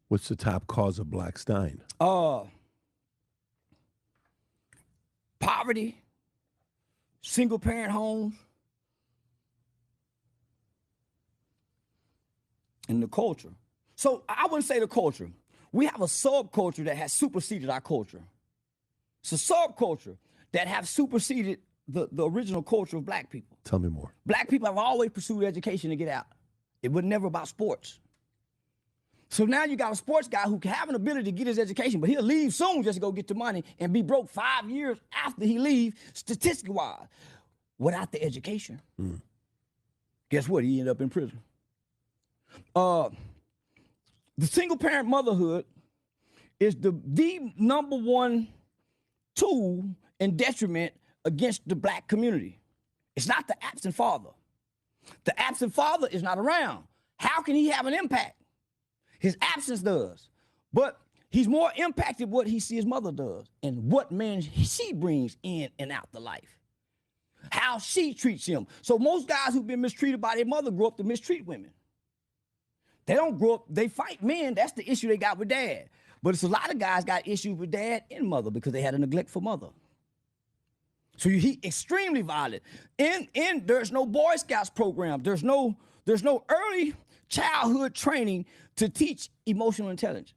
What's the top cause of Black Stein? Poverty, single parent homes, and the culture. So I wouldn't say the culture. We have a subculture that has superseded our culture. It's a subculture that have superseded the original culture of black people. Tell me more. Black people have always pursued education to get out. It was never about sports. So now you got a sports guy who can have an ability to get his education, but he'll leave soon just to go get the money and be broke 5 years after he leaves, statistically wise, without the education. Guess what? He ended up in prison. The single parent motherhood is the number one tool and detriment against the black community. It's not the absent father. The absent father is not around. How can he have an impact? His absence does. But he's more impacted what he sees his mother does and what man she brings in and out the life. How she treats him. So most guys who've been mistreated by their mother grow up to mistreat women. They don't grow up, they fight men. That's the issue they got with dad. But it's a lot of guys got issues with dad and mother because they had a neglectful mother. So he extremely violent. And there's no Boy Scouts program. There's no early childhood training to teach emotional intelligence.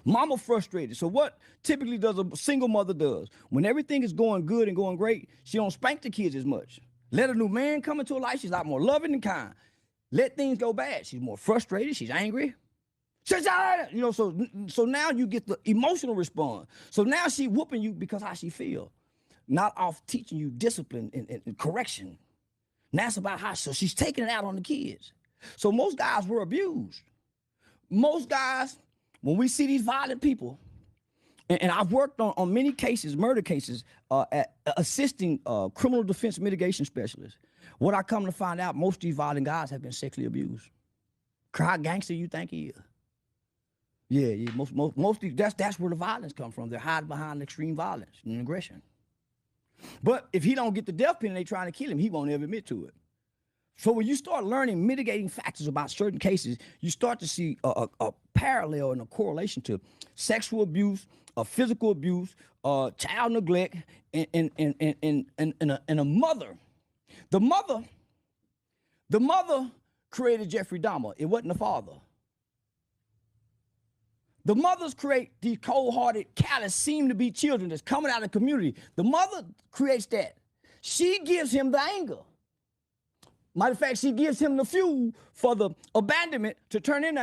Mama frustrated. So what typically does a single mother does? When everything is going good and going great, she don't spank the kids as much. Let a new man come into her life, she's a lot more loving and kind. Let things go bad, she's more frustrated, she's angry. You know, so now you get the emotional response. So now she whooping you because how she feel, not off teaching you discipline and correction. Now it's about how, so she's taking it out on the kids. So most guys were abused. Most guys, when we see these violent people, and I've worked on many cases, murder cases, at assisting criminal defense mitigation specialists. What I come to find out, most of these violent guys have been sexually abused. How gangster you think he is? Yeah, most of these, that's where the violence comes from. They're hiding behind extreme violence and aggression. But if he don't get the death penalty, they trying to kill him, he won't ever admit to it. So when you start learning mitigating factors about certain cases, you start to see a parallel and a correlation to sexual abuse, physical abuse, child neglect, and a mother. The mother created Jeffrey Dahmer. It wasn't the father. The mothers create these cold-hearted, callous, seem-to-be children that's coming out of the community. The mother creates that. She gives him the anger. Matter of fact, she gives him the fuel for the abandonment to turn into